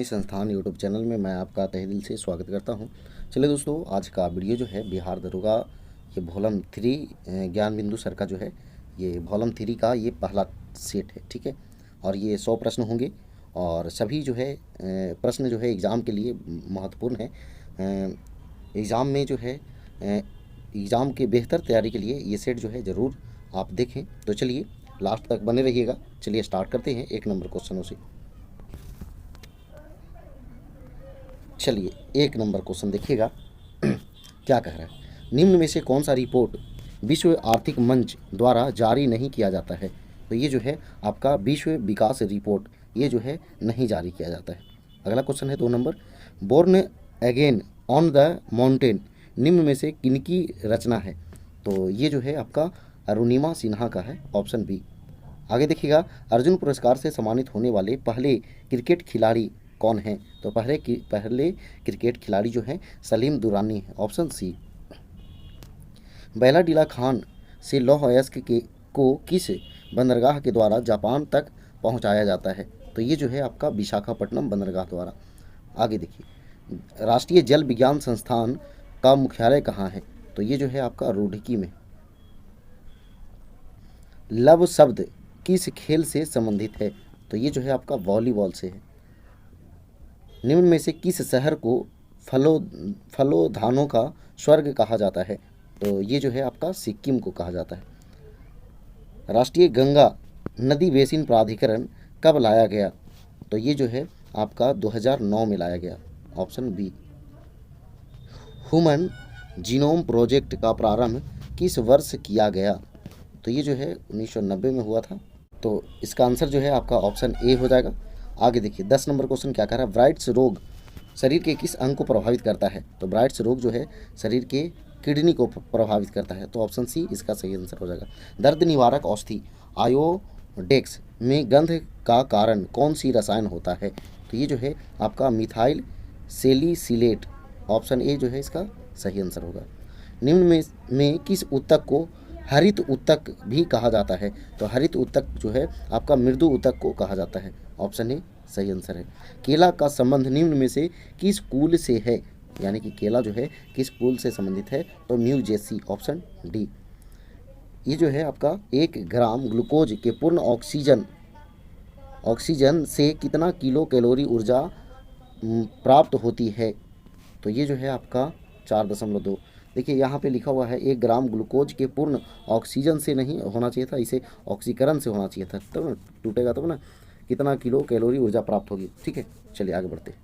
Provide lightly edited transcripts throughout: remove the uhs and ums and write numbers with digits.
इस संस्थान YouTube channel में मैं आपका तहे दिल से स्वागत करता हूं। चलिए दोस्तों, आज का वीडियो जो है बिहार दरोगा ये वॉल्यूम 3 ज्ञान बिंदु सर का जो है ये वॉल्यूम 3 का ये पहला सेट है, ठीक है। और ये 100 प्रश्न होंगे और सभी जो है प्रश्न जो है एग्ज़ाम के लिए महत्वपूर्ण है। एग्ज़ाम में जो है एग्ज़ाम के बेहतर तैयारी के लिए ये सेट जो है ज़रूर आप देखें। तो चलिए लास्ट तक बने रहिएगा। चलिए स्टार्ट करते हैं 1 नंबर क्वेश्चनों से। चलिए 1 नंबर क्वेश्चन देखिएगा क्या कह रहा है। निम्न में से कौन सा रिपोर्ट विश्व आर्थिक मंच द्वारा जारी नहीं किया जाता है। तो ये जो है आपका विश्व विकास रिपोर्ट ये जो है नहीं जारी किया जाता है। अगला क्वेश्चन है 2 नंबर। Born again on the mountain निम्न में से किनकी रचना है। तो ये जो है आपका अरुणिमा सिन्हा का है, ऑप्शन बी। आगे देखिएगा, अर्जुन पुरस्कार से सम्मानित होने वाले पहले क्रिकेट खिलाड़ी कौन हैं। तो पहले क्रिकेट खिलाड़ी जो हैं सलीम दुरानी है, ऑप्शन सी। बैलाडीला खान से लौह अयस्क को किस बंदरगाह के द्वारा जापान तक पहुंचाया जाता है। तो ये जो है आपका विशाखापट्टनम बंदरगाह द्वारा। आगे देखिए, राष्ट्रीय जल विज्ञान संस्थान का मुख्यालय कहाँ है। तो ये जो है आपका रुड़की में। लव शब्द किस खेल से संबंधित है। तो ये जो है आपका वॉलीबॉल से है। निम्न में से किस शहर को फलोधानों का स्वर्ग कहा जाता है। तो ये जो है आपका सिक्किम को कहा जाता है। राष्ट्रीय गंगा नदी बेसिन प्राधिकरण कब लाया गया। तो ये जो है आपका 2009 में लाया गया, option B. Human genome project का प्रारंभ किस वर्ष किया गया। तो ये जो है 1990 में हुआ था। तो इसका आंसर जो है आपका ऑप्शन ए हो जाएगा। आगे देखिए 10 नंबर क्वेश्चन क्या कह रहा है। ब्राइट्स रोग शरीर के किस अंग को प्रभावित करता है। तो ब्राइट्स रोग जो है शरीर के किडनी को प्रभावित करता है, तो ऑप्शन सी इसका सही आंसर हो जाएगा। दर्द निवारक औषधि आयोडेक्स में गंध का कारण कौन सी रसायन होता है। तो ये जो है आपका मिथाइल सेलिसिलेट, ऑप्शन ए जो है इसका सही आंसर होगा। निम्न में किस ऊतक को हरित ऊतक भी कहा जाता है। तो हरित ऊतक जो है आपका मृदु ऊतक को कहा जाता है, ऑप्शन ए सही आंसर है। केला का संबंध निम्न में से किस कुल से है, यानी कि केला जो है किस कुल से संबंधित है। तो म्यूजेसी, ऑप्शन डी। ये जो है आपका 1 ग्राम ग्लूकोज के पूर्ण ऑक्सीजन से कितना किलो कैलोरी ऊर्जा प्राप्त होती है। तो ये जो है आपका 4.2। देखिए यहाँ पे लिखा हुआ है 1 ग्राम ग्लूकोज के पूर्ण ऑक्सीजन से नहीं होना चाहिए था, इसे ऑक्सीकरण से होना चाहिए था, तब ना टूटेगा तब ना कितना किलो कैलोरी ऊर्जा प्राप्त होगी, ठीक है। चलिए आगे बढ़ते हैं।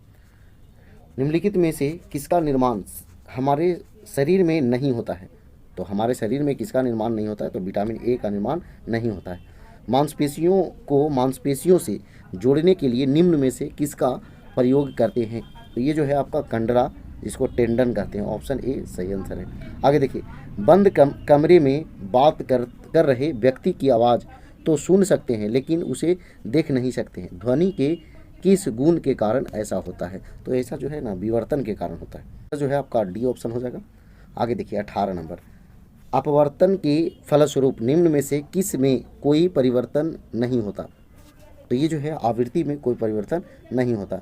निम्नलिखित में से किसका निर्माण हमारे शरीर में नहीं होता है। तो हमारे शरीर में किसका निर्माण नहीं होता है। तो विटामिन ए का निर्माण नहीं होता है। मांसपेशियों को मांसपेशियों से जोड़ने के लिए निम्न में से किसका प्रयोग करते हैं। तो ये जो है आपका कंडरा, जिसको टेंडन कहते हैं, ऑप्शन ए सही आंसर है। आगे देखिए, बंद कमरे में बात कर रहे व्यक्ति की आवाज़ तो सुन सकते हैं लेकिन उसे देख नहीं सकते हैं। ध्वनि के किस गुण के कारण ऐसा होता है। तो ऐसा जो है ना विवर्तन के कारण होता है, जो है आपका डी ऑप्शन हो जाएगा। आगे देखिए 18 नंबर। अपवर्तन के फलस्वरूप निम्न में से किस में कोई परिवर्तन नहीं होता। तो ये जो है आवृत्ति में कोई परिवर्तन नहीं होता।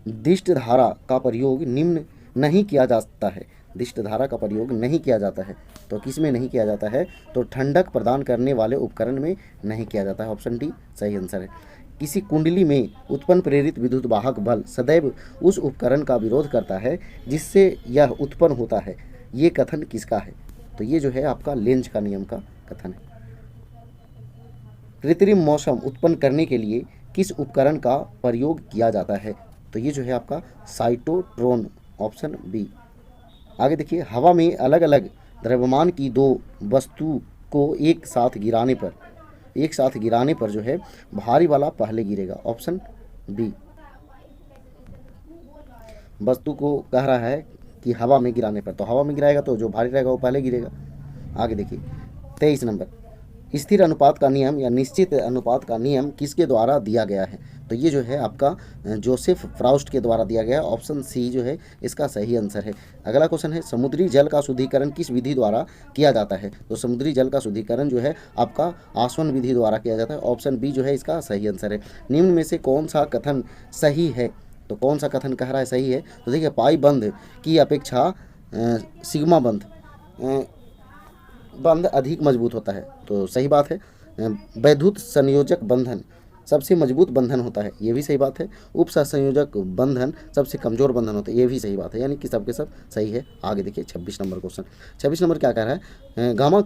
दिष्ट धारा का प्रयोग निम्न नहीं किया जाता है। दिष्ट धारा का प्रयोग नहीं किया जाता है, तो किस में नहीं किया जाता है। तो ठंडक प्रदान करने वाले उपकरण में नहीं किया जाता है, ऑप्शन डी सही आंसर है। किसी कुंडली में उत्पन्न प्रेरित विद्युत वाहक बल सदैव उस उपकरण का विरोध करता है जिससे यह उत्पन्न होता है। ये कथन किसका है। तो ये जो है आपका लेंज का नियम का कथन है। कृत्रिम मौसम उत्पन्न करने के लिए किस उपकरण का प्रयोग किया जाता है। तो ये जो है आपका साइटोट्रॉन, ऑप्शन बी। आगे देखिए, हवा में अलग अलग द्रव्यमान की 2 वस्तु को एक साथ गिराने पर जो है भारी वाला पहले गिरेगा, ऑप्शन बी। वस्तु को कह रहा है कि हवा में गिराने पर, तो हवा में गिराएगा तो जो भारी रहेगा वो पहले गिरेगा। आगे देखिए 23 नंबर। स्थिर अनुपात का नियम या निश्चित अनुपात का नियम किसके द्वारा दिया गया है। तो ये जो है आपका जोसेफ फ्राउस्ट के द्वारा दिया गया, ऑप्शन सी जो है इसका सही आंसर है। अगला क्वेश्चन है, समुद्री जल का शुद्धिकरण किस विधि द्वारा किया जाता है। तो समुद्री जल का शुद्धिकरण जो है आपका आसवन विधि द्वारा किया जाता है, ऑप्शन बी जो है इसका सही आंसर है। निम्न में से कौन सा कथन सही है। तो कौन सा कथन कह रहा है सही है? तो देखिए पाई बंध की अपेक्षा सिग्मा बंध अधिक मजबूत होता है, तो सही बात है। वैद्युत संयोजक बंधन सबसे मजबूत बंधन होता है, ये भी सही बात है। उप सहसंयोजक बंधन सबसे कमजोर बंधन होता है, ये भी सही बात है। यानी कि सबके सब सही है। आगे देखिए 26 नंबर क्वेश्चन। 26 नंबर क्या कह रहा है? गामा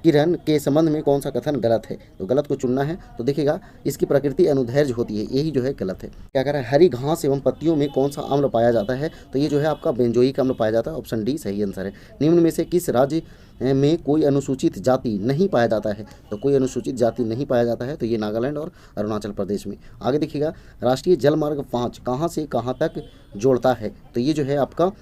किरण के संबंध में कौन सा कथन गलत है? तो गलत को चुनना है। तो देखिएगा इसकी प्रकृति अनुदैर्ध्य होती है, यही जो है गलत है। क्या कह रहा है? हरी घास एवं पत्तियों में कौन सा अम्ल पाया जाता है? तो ये जो है आपका बेंजोइक अम्ल पाया जाता है, ऑप्शन डी सही आंसर है। निम्न में से किस राज्य में कोई अनुसूचित जाति नहीं पाया जाता है? तो कोई अनुसूचित जाति नहीं पाया जाता है, तो ये नागालैंड और अरुणाचल प्रदेश में। आगे देखिएगा राष्ट्रीय जल मार्ग 5 कहाँ से कहाँ तक जोड़ता है? तो ये जो है आपका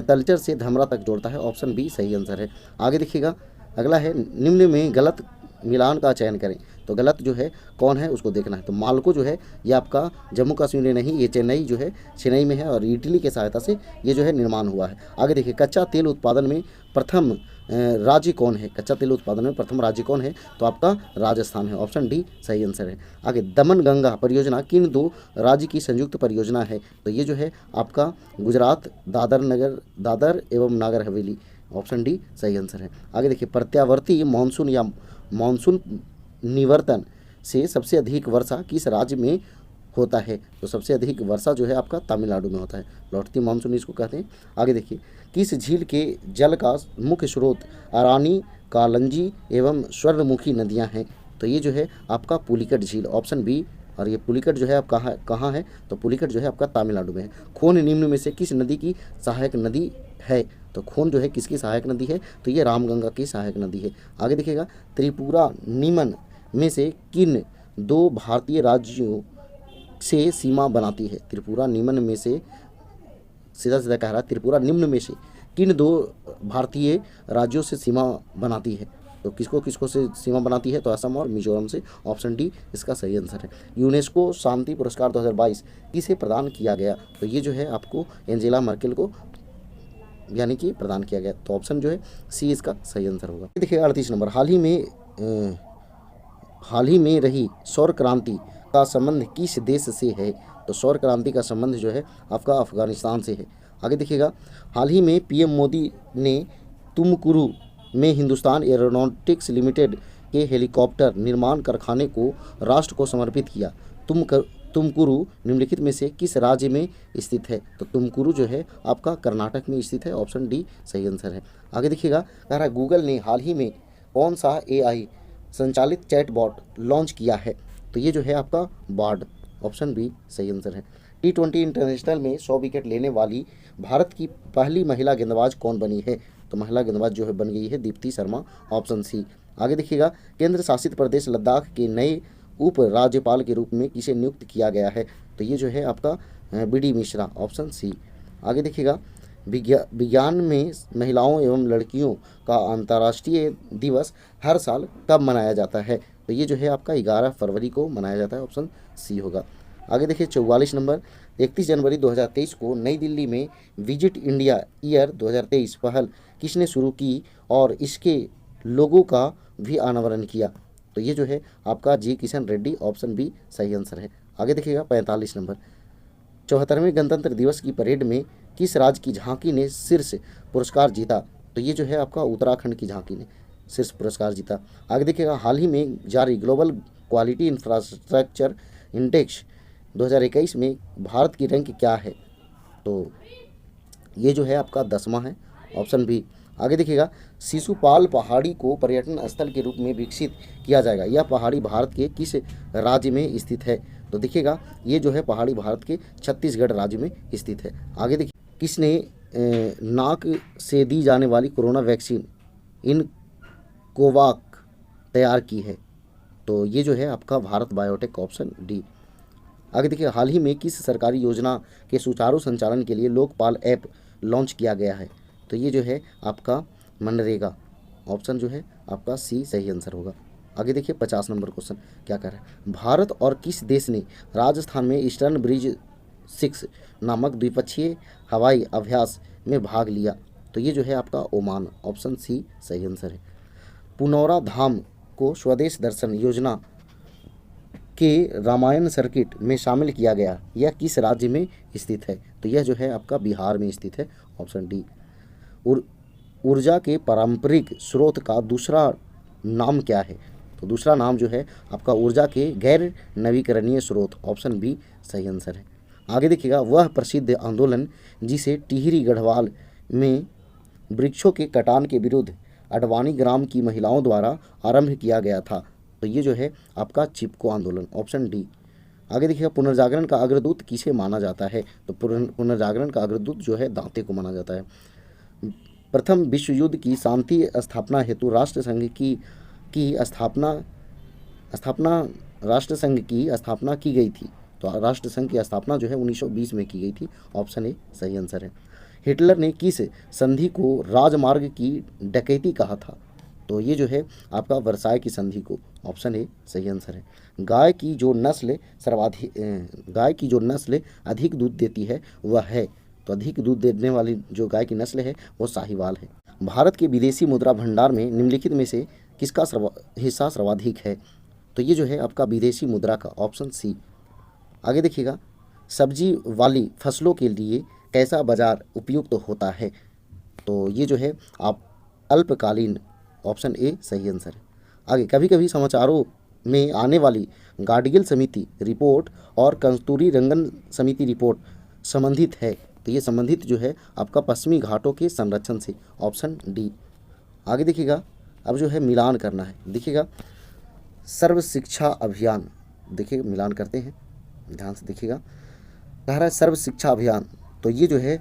तलचर से धमरा तक जोड़ता है, ऑप्शन बी सही आंसर है। आगे देखिएगा अगला है निम्न में गलत मिलान का चयन करें। तो गलत जो है कौन है उसको देखना है। तो मालको जो है ये आपका जम्मू कश्मीर में नहीं, ये चेन्नई जो है चेन्नई में है और इटली के सहायता से ये जो है निर्माण हुआ है। आगे देखिए कच्चा तेल उत्पादन में प्रथम राज्य कौन है? कच्चा तेल उत्पादन में प्रथम राज्य कौन है? तो आपका राजस्थान है, ऑप्शन डी सही आंसर है। आगे दमन गंगा परियोजना किन दो राज्य की संयुक्त परियोजना है? तो ये जो है आपका गुजरात दादर एवं नागर हवेली, ऑप्शन डी सही आंसर है। आगे देखिए प्रत्यावर्ती मानसून या मानसून निवर्तन से सबसे अधिक वर्षा किस राज्य में होता है? तो सबसे अधिक वर्षा जो है आपका तमिलनाडु में होता है, लौटती मानसून इसको कहते हैं। आगे देखिए किस झील के जल का मुख्य स्रोत अरानी, कालंजी एवं स्वर्णमुखी नदियां हैं? तो ये जो है आपका पुलिकट झील, ऑप्शन बी। और ये पुलिकट जो है आप कहाँ है? तो पुलिकट जो है आपका तमिलनाडु में है। खोन निम्न में से किस नदी की सहायक नदी है? तो खोन जो है किसकी सहायक नदी है? तो ये रामगंगा की सहायक नदी है। आगे देखिएगा त्रिपुरा निम्न में से किन दो भारतीय राज्यों से सीमा बनाती है? त्रिपुरा निम्न में से सीधा सीधा कह रहा है त्रिपुरा निम्न में से किन दो भारतीय राज्यों से सीमा बनाती है? तो किसको किसको से सीमा बनाती है? तो असम और मिजोरम से, ऑप्शन डी इसका सही आंसर है। यूनेस्को शांति पुरस्कार 2022 किसे प्रदान किया गया? तो ये जो है आपको एंजेला मर्केल को यानी कि प्रदान किया गया, तो ऑप्शन जो है सी इसका सही आंसर होगा। देखिए 38 नंबर हाल ही में रही सौर क्रांति का संबंध किस देश से है? तो सौर क्रांति का संबंध जो है आपका अफगानिस्तान से है। आगे देखिएगा हाल ही में पीएम मोदी ने तुमकुरू में हिंदुस्तान एरोनॉटिक्स लिमिटेड के हेलीकॉप्टर निर्माण कारखाने को राष्ट्र को समर्पित किया। तुमकुरू निम्नलिखित में से किस राज्य में स्थित है? तो तुमकुरू जो है आपका कर्नाटक में स्थित है, ऑप्शन डी सही आंसर है। आगे देखिएगा कह रहा है गूगल ने हाल ही में कौन सा एआई संचालित चैटबॉट लॉन्च किया है? तो ये जो है आपका बार्ड, ऑप्शन बी सही आंसर है। T20 इंटरनेशनल में 100 विकेट लेने वाली भारत की पहली महिला गेंदबाज कौन बनी है? तो महिला गेंदबाज जो है बन गई है दीप्ति शर्मा, ऑप्शन सी। आगे देखिएगा केंद्र शासित प्रदेश लद्दाख के नए उप राज्यपाल के रूप में किसे नियुक्त किया गया है? तो ये जो है आपका BD मिश्रा, ऑप्शन सी। आगे देखिएगा विज्ञान में महिलाओं एवं लड़कियों का अंतर्राष्ट्रीय दिवस हर साल कब मनाया जाता है? तो ये जो है आपका 11 फरवरी को मनाया जाता है, ऑप्शन सी होगा। आगे देखिए 44 नंबर 31 जनवरी 2023 को नई दिल्ली में विजिट इंडिया ईयर 2023 पहल किसने शुरू की और इसके लोगों का भी अनावरण किया? तो ये जो है आपका जी किशन रेड्डी, ऑप्शन बी सही आंसर है। आगे देखिएगा 45 नंबर 74वें गणतंत्र दिवस की परेड में किस राज्य की झांकी ने शीर्ष पुरस्कार जीता? तो ये जो है आपका उत्तराखंड की झांकी ने शीर्ष पुरस्कार जीता। आगे देखिएगा हाल ही में जारी ग्लोबल क्वालिटी इंफ्रास्ट्रक्चर इंडेक्स 2021 में भारत की रैंक क्या है? तो ये जो है आपका 10वां है, ऑप्शन बी। आगे देखिएगा शिशुपाल पहाड़ी को पर्यटन स्थल के रूप में विकसित किया जाएगा। यह पहाड़ी भारत के किस राज्य में स्थित है? तो देखिएगा ये जो है पहाड़ी भारत के छत्तीसगढ़ राज्य में स्थित है। आगे देखिए किसने नाक से दी जाने वाली कोरोना वैक्सीन इन कोवाक तैयार की है? तो ये जो है आपका भारत बायोटेक, ऑप्शन डी। आगे देखिए हाल ही में किस सरकारी योजना के सुचारू संचालन के लिए लोकपाल ऐप लॉन्च किया गया है? तो ये जो है आपका मनरेगा, ऑप्शन जो है आपका सी सही आंसर होगा। आगे देखिए 50 नंबर क्वेश्चन क्या कह रहा है? भारत और किस देश ने राजस्थान में ईस्टर्न ब्रिज 6 नामक द्विपक्षीय हवाई अभ्यास में भाग लिया? तो ये जो है आपका ओमान, ऑप्शन सी सही आंसर है। पुनौरा धाम को स्वदेश दर्शन योजना के रामायण सर्किट में शामिल किया गया, यह किस राज्य में स्थित है? तो यह जो है आपका बिहार में स्थित है, ऑप्शन डी। ऊर्जा के पारंपरिक स्रोत का दूसरा नाम क्या है? तो दूसरा नाम जो है आपका ऊर्जा के गैर नवीकरणीय स्रोत, ऑप्शन बी सही आंसर है। आगे देखिएगा, वह प्रसिद्ध आंदोलन जिसे टिहरी गढ़वाल में वृक्षों के कटान के विरुद्ध अडवाणी ग्राम की महिलाओं द्वारा आरंभ किया गया था, तो ये जो है आपका चिपको आंदोलन, ऑप्शन डी। आगे देखिएगा, पुनर्जागरण का अग्रदूत किसे माना जाता है? तो पुनर्जागरण का अग्रदूत जो है दांते को माना जाता है। प्रथम विश्व युद्ध की शांति स्थापना हेतु राष्ट्रसंघ की स्थापना की गई थी, तो राष्ट्रसंघ की स्थापना जो है 1920 में की गई थी, ऑप्शन ए सही आंसर है। हिटलर ने किस संधि को राजमार्ग की डकैती कहा था? तो ये जो है आपका वर्साय की संधि को, ऑप्शन ए सही आंसर है। गाय की जो नस्ल अधिक दूध देती है वह है, तो अधिक दूध देने वाली जो गाय की नस्ल है वो साहीवाल है। भारत के विदेशी मुद्रा भंडार में निम्नलिखित में से किसका हिस्सा सर्वाधिक है? तो ये जो है आपका विदेशी मुद्रा का, ऑप्शन सी। आगे देखिएगा, सब्जी वाली फसलों के लिए कैसा बाजार उपयुक्त होता है? तो ये जो है आप अल्पकालीन, ऑप्शन ए सही आंसर है। आगे, कभी कभी समाचारों में आने वाली गाडगिल समिति रिपोर्ट और कस्तूरी रंगन समिति रिपोर्ट संबंधित है, तो ये संबंधित जो है आपका पश्चिमी घाटों के संरक्षण से, ऑप्शन डी। आगे देखिएगा, अब जो है मिलान करना है। देखिएगा, सर्व शिक्षा अभियान, देखिए मिलान करते हैं, ध्यान से देखिएगा। कह रहा है सर्व शिक्षा अभियान, तो ये जो है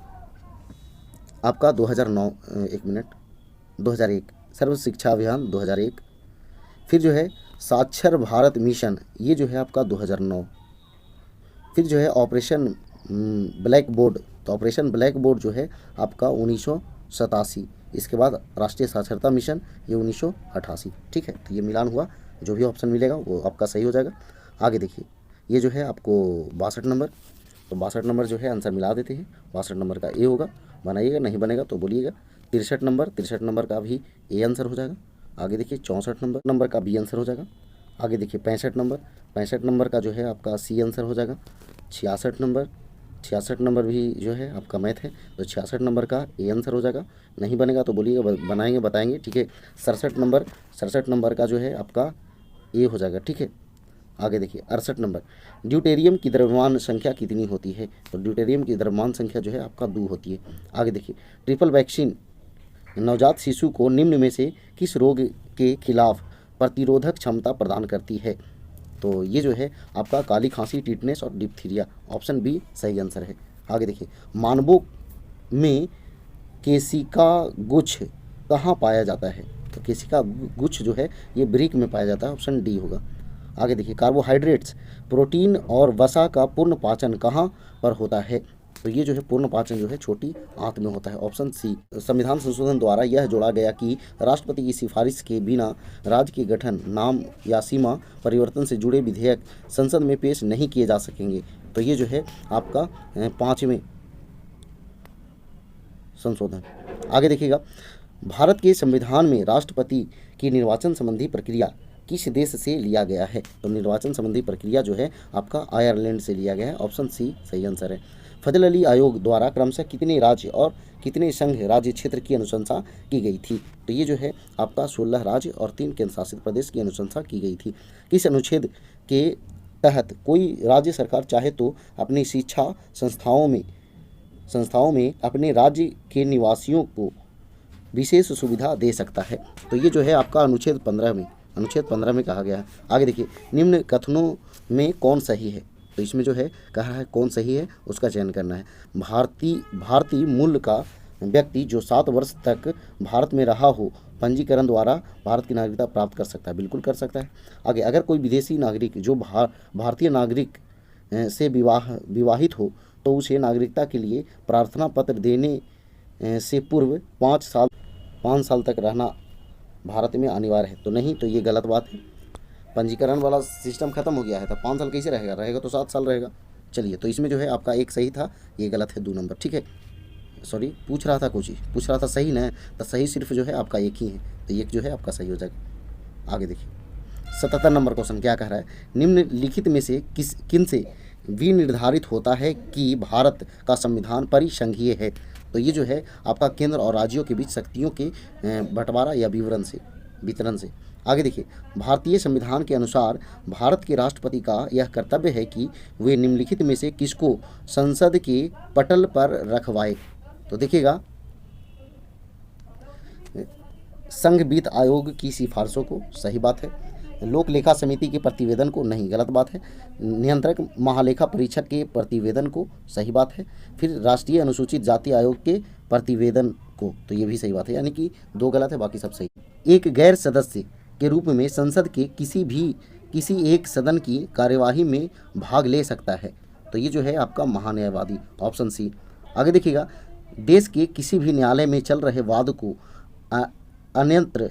आपका 2001 सर्व शिक्षा अभियान 2001। फिर जो है साक्षर भारत मिशन, ये जो है आपका 2009। फिर जो है ऑपरेशन ब्लैक बोर्ड, तो ऑपरेशन ब्लैक बोर्ड जो है आपका 1987। इसके बाद राष्ट्रीय साक्षरता मिशन, ये 1988। ठीक है, तो ये मिलान हुआ, जो भी ऑप्शन मिलेगा वो आपका सही हो जाएगा। आगे देखिए, ये जो है आपको 62 नंबर, तो 62 नंबर जो है आंसर मिला देते हैं। 62 नंबर का ए होगा, बनाइएगा, नहीं बनेगा तो बोलिएगा। 63 नंबर का भी ए आंसर हो जाएगा। आगे देखिए 64 नंबर का बी आंसर हो जाएगा। आगे देखिए 65 नंबर का जो है आपका सी आंसर हो जाएगा। 66 नंबर भी जो है आपका मैथ है, तो 66 नंबर का ए आंसर हो जाएगा। नहीं बनेगा तो बोलिएगा, बनाएंगे बताएंगे। ठीक है, 67 नंबर का जो है आपका ए हो जाएगा। ठीक है, आगे देखिए 68 नंबर, ड्यूटेरियम की द्रव्यमान संख्या कितनी होती है? तो ड्यूटेरियम की द्रव्यमान संख्या जो है आपका 2 होती है। आगे देखिए, ट्रिपल वैक्सीन नवजात शिशु को निम्न में से किस रोग के खिलाफ प्रतिरोधक क्षमता प्रदान करती है? तो ये जो है आपका काली खांसी, टिटनेस और डिप्थीरिया, ऑप्शन बी सही आंसर है। आगे देखिए, मानवों में केशिका गुच्छ कहाँ पाया जाता है? तो केशिका गुच्छ जो है ये वृक्क में पाया जाता है, ऑप्शन डी होगा। आगे देखिए, कार्बोहाइड्रेट्स, प्रोटीन और वसा का पूर्ण पाचन कहाँ पर होता है? तो ये जो है पूर्ण पाचन जो है छोटी आंत में होता है, ऑप्शन सी। संविधान संशोधन द्वारा यह जोड़ा गया कि राष्ट्रपति की सिफारिश के बिना राज्य के गठन, नाम या सीमा परिवर्तन से जुड़े विधेयक संसद में पेश नहीं किए जा सकेंगे, तो ये जो है आपका 5वें संशोधन। आगे देखिएगा, भारत के संविधान में राष्ट्रपति की निर्वाचन संबंधी प्रक्रिया किस देश से लिया गया है? तो निर्वाचन संबंधी प्रक्रिया जो है आपका आयरलैंड से लिया गया है, ऑप्शन सी सही आंसर है। फजल अली आयोग द्वारा क्रमशः कितने राज्य और कितने संघ राज्य क्षेत्र की अनुशंसा की गई थी? तो ये जो है आपका 16 राज्य और 3 केंद्र शासित प्रदेश की अनुशंसा की गई थी। किस अनुच्छेद के तहत कोई राज्य सरकार चाहे तो अपनी शिक्षा संस्थाओं में अपने राज्य के निवासियों को विशेष सुविधा दे सकता है? तो ये जो है आपका अनुच्छेद 15 में कहा गया है। आगे देखिए, निम्न कथनों में कौन सही है? तो इसमें जो है कहा है कौन सही है उसका चयन करना है। भारतीय मूल का व्यक्ति जो 7 वर्ष तक भारत में रहा हो पंजीकरण द्वारा भारत की नागरिकता प्राप्त कर सकता है, बिल्कुल कर सकता है। आगे, अगर कोई विदेशी नागरिक जो भारतीय नागरिक से विवाहित हो तो उसे नागरिकता के लिए प्रार्थना पत्र देने से पूर्व 5 साल तक रहना भारत में अनिवार्य है। तो नहीं, तो ये गलत बात है। पंजीकरण वाला सिस्टम खत्म हो गया है, तो 5 साल कैसे रहेगा तो 7 साल रहेगा। चलिए, तो इसमें जो है आपका एक सही था, ये गलत है 2 नंबर। ठीक है, सॉरी, पूछ रहा था सही ना, तो सही सिर्फ जो है आपका एक ही है, तो एक जो है आपका सही हो जाएगा। आगे देखिए, 77 नंबर क्वेश्चन क्या कह रहा है, निम्नलिखित में से किन से विनिर्धारित होता है कि भारत का संविधान परिसंघीय है। तो ये जो है आपका केंद्र और राज्यों के बीच शक्तियों के बंटवारा या वितरण से। आगे देखिए, भारतीय संविधान के अनुसार भारत के राष्ट्रपति का यह कर्तव्य है कि वे निम्नलिखित में से किसको संसद के पटल पर रखवाए। तो देखिएगा, संघ वित्त आयोग की सिफारिशों को, सही बात है। लोक लेखा समिति के प्रतिवेदन को, नहीं, गलत बात है। नियंत्रक महालेखा परीक्षक के प्रतिवेदन को, सही बात है। फिर राष्ट्रीय अनुसूचित जाति आयोग के प्रतिवेदन को, तो ये भी सही बात है, यानी कि 2 गलत है, बाकी सब सही। एक गैर सदस्य के रूप में संसद के किसी एक सदन की कार्यवाही में भाग ले सकता है। तो ये जो है आपका महान्यायवादी, ऑप्शन सी। आगे देखिएगा, देश के किसी भी न्यायालय में चल रहे वाद को अन्यत्र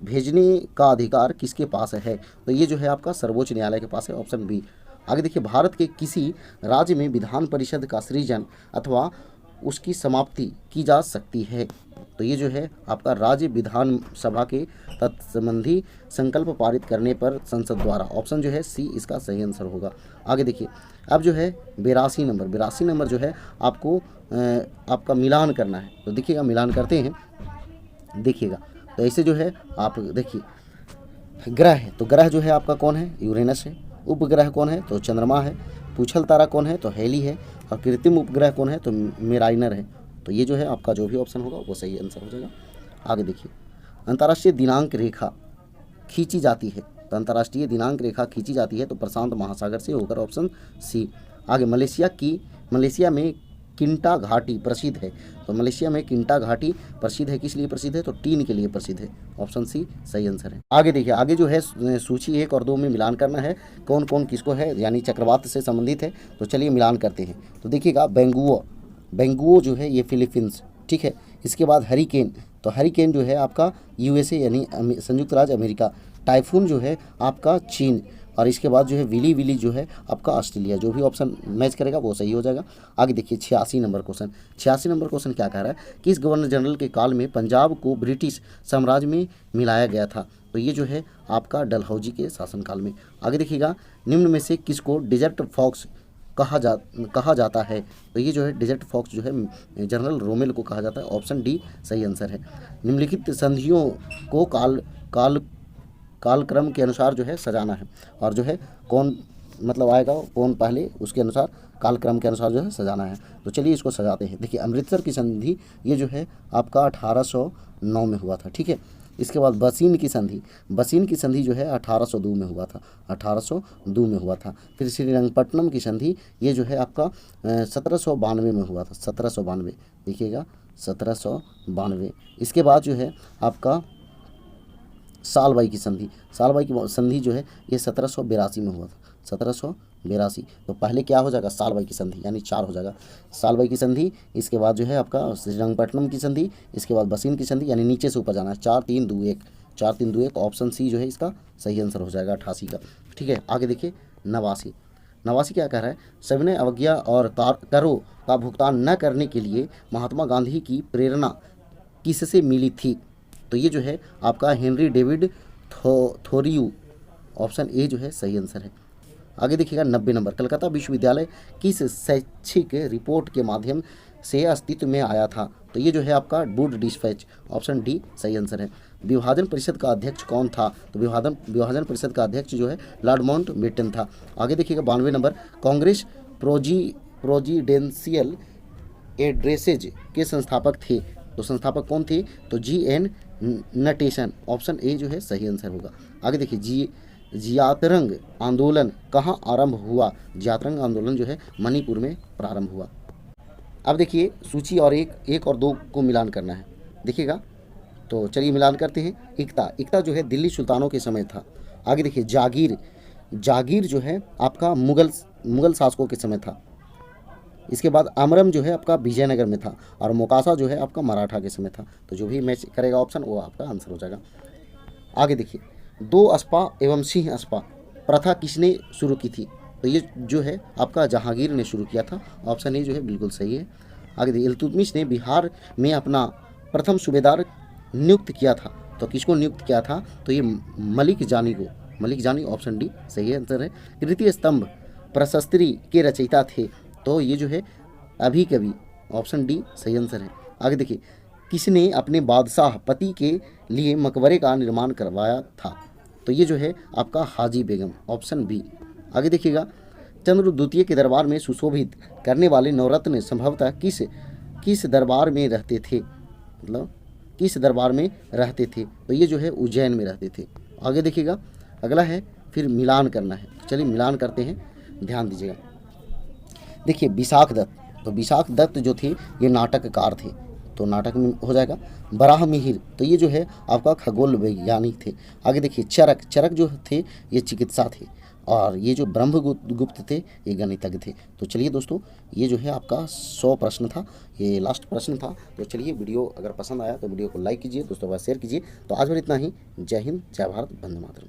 भेजने का अधिकार किसके पास है। तो ये जो है आपका सर्वोच्च न्यायालय के पास है, ऑप्शन बी। आगे देखिए, भारत के किसी राज्य में विधान परिषद का सृजन अथवा उसकी समाप्ति की जा सकती है। तो ये जो है आपका राज्य विधानसभा के तत्संबंधी संकल्प पारित करने पर संसद द्वारा, ऑप्शन जो है सी इसका सही आंसर होगा। आगे देखिए, अब जो है 82 नंबर जो है आपको आपका मिलान करना है। तो देखिएगा, मिलान करते हैं, देखिएगा। तो ऐसे जो है आप देखिए, ग्रह है, तो ग्रह जो है आपका कौन है, यूरेनस है। उपग्रह कौन है, तो चंद्रमा है। पूछल तारा कौन है, तो हेली है। और कृत्रिम उपग्रह कौन है, तो मेराइनर है। तो ये जो है आपका जो भी ऑप्शन होगा वो सही आंसर हो जाएगा। आगे देखिए, अंतर्राष्ट्रीय दिनांक रेखा खींची जाती है। तो अंतर्राष्ट्रीय दिनांक रेखा खींची जाती है तो प्रशांत महासागर से होकर, ऑप्शन सी। आगे, मलेशिया में किंटा घाटी प्रसिद्ध है। तो मलेशिया में किंटा घाटी प्रसिद्ध है, किस लिए प्रसिद्ध है, तो टीन के लिए प्रसिद्ध है, ऑप्शन सी सही आंसर है। आगे देखिए, आगे जो है सूची 1 और 2 में मिलान करना है, कौन कौन किसको है, यानी चक्रवात से संबंधित है। तो चलिए मिलान करते हैं। तो देखिएगा, बेंगुओ जो है ये फिलीपींस, ठीक है। इसके बाद हरिकेन, तो हरिकेन जो है आपका यूएसए यानी संयुक्त राज्य अमेरिका। टाइफून जो है आपका चीन। और इसके बाद जो है विली जो है आपका ऑस्ट्रेलिया। जो भी ऑप्शन मैच करेगा वो सही हो जाएगा। आगे देखिए, 86 नंबर क्वेश्चन क्या कह रहा है, किस गवर्नर जनरल के काल में पंजाब को ब्रिटिश साम्राज्य में मिलाया गया था। तो ये जो है आपका डलहौजी के शासनकाल में। आगे देखिएगा, निम्न में से किसको डेजर्ट फॉक्स कहा जाता है। तो ये जो है डेजर्ट फॉक्स जो है जनरल रोमेल को कहा जाता है, ऑप्शन डी सही आंसर है। निम्नलिखित संधियों को कालक्रम के अनुसार जो है सजाना है। और जो है कौन मतलब आएगा, कौन पहले, उसके अनुसार कालक्रम के अनुसार जो है सजाना है। तो चलिए इसको सजाते हैं। देखिए, अमृतसर की संधि ये जो है आपका 1809 में हुआ था, ठीक है। इसके बाद बसीन की संधि जो है 1802 में हुआ था, 1802 में हुआ था। फिर श्रीरंगपट्टनम की संधि ये जो है आपका 1792 में हुआ था, 1792, देखिएगा 1792। इसके बाद जो है आपका सालबाई की संधि जो है ये 1782 में हुआ था, 1782। तो पहले क्या हो जाएगा, सालबाई की संधि, यानी 4 हो जाएगा, सालबाई की संधि। इसके बाद जो है आपका श्रीरंगपट्टनम की संधि, इसके बाद बसीन की संधि, यानी नीचे से ऊपर जाना है, 4 3 2 1, 4 3 2 1, ऑप्शन सी जो है इसका सही आंसर हो जाएगा 88 का, ठीक है। आगे देखिए, 89 क्या कह रहा है, सविनय अवज्ञा और करों का भुगतान न करने के लिए महात्मा गांधी की प्रेरणा किससे मिली थी। तो ये जो है आपका हेनरी डेविड थोरियू, ऑप्शन ए जो है सही आंसर है। आगे देखिएगा, 90 नंबर, कलकत्ता विश्वविद्यालय किस शैक्षिक रिपोर्ट के माध्यम से अस्तित्व में आया था। तो ये जो है आपका वुड डिस्पैच, ऑप्शन डी सही आंसर है। विभाजन परिषद का अध्यक्ष कौन था। तो विभाजन परिषद का अध्यक्ष जो है लॉर्ड माउंटबेटन था। आगे देखिएगा, 92 नंबर, कांग्रेस प्रेसिडेंशियल एड्रेसेज के संस्थापक थे। तो संस्थापक कौन थे, तो जी.एन. नटेशन, ऑप्शन ए जो है सही आंसर होगा। आगे देखिए, जियातरंग आंदोलन कहाँ आरंभ हुआ। जियातरंग आंदोलन जो है मणिपुर में प्रारंभ हुआ। अब देखिए, सूची और 1 और 2 को मिलान करना है, देखिएगा। तो चलिए मिलान करते हैं। इक्ता जो है दिल्ली सुल्तानों के समय था। आगे देखिए, जागीर जो है आपका मुगल शासकों के समय था। इसके बाद अमरम जो है आपका विजयनगर में था। और मोकासा जो है आपका मराठा के समय था। तो जो भी मैच करेगा ऑप्शन वो आपका आंसर हो जाएगा। आगे देखिए, 2 अस्पा एवं सिंह अस्पा प्रथा किसने शुरू की थी। तो ये जो है आपका जहांगीर ने शुरू किया था, ऑप्शन ए जो है बिल्कुल सही है। आगे देखिए, इल्तुतमिश ने बिहार में अपना प्रथम सूबेदार नियुक्त किया था। तो किसको नियुक्त किया था, तो ये मलिक मलिक जानी, ऑप्शन डी सही आंसर है। तृतीय स्तंभ प्रशस्त्री के रचयिता थे, तो ये जो है अभी कवि, ऑप्शन डी सही आंसर है। आगे देखिए, किसने अपने बादशाह पति के लिए मकबरे का निर्माण करवाया था, तो ये जो है आपका हाजी बेगम, ऑप्शन बी। आगे देखिएगा, चंद्रगुप्त द्वितीय के दरबार में सुशोभित करने वाले नवरत्न संभवतः किस दरबार में रहते थे, मतलब किस दरबार में रहते थे, तो ये जो है उज्जैन में रहते थे। आगे देखिएगा, अगला है फिर मिलान करना है, चलिए मिलान करते हैं, ध्यान दीजिएगा। देखिए विशाख दत्त, तो विशाख दत्त जो थे ये नाटककार थे, तो नाटक में हो जाएगा। बराह मिहिर, तो ये जो है आपका खगोल वैज्ञानिक थे। आगे देखिए चरक जो थे ये चिकित्सा थे, और ये जो ब्रह्मगुप्त थे ये गणितज्ञ थे। तो चलिए दोस्तों, ये जो है आपका 100 प्रश्न था, ये लास्ट प्रश्न था। तो चलिए, वीडियो अगर पसंद आया तो वीडियो को लाइक कीजिए, दोस्तों का शेयर कीजिए। तो आज और इतना ही। जय हिंद, जय भारत, वंदे मातरम।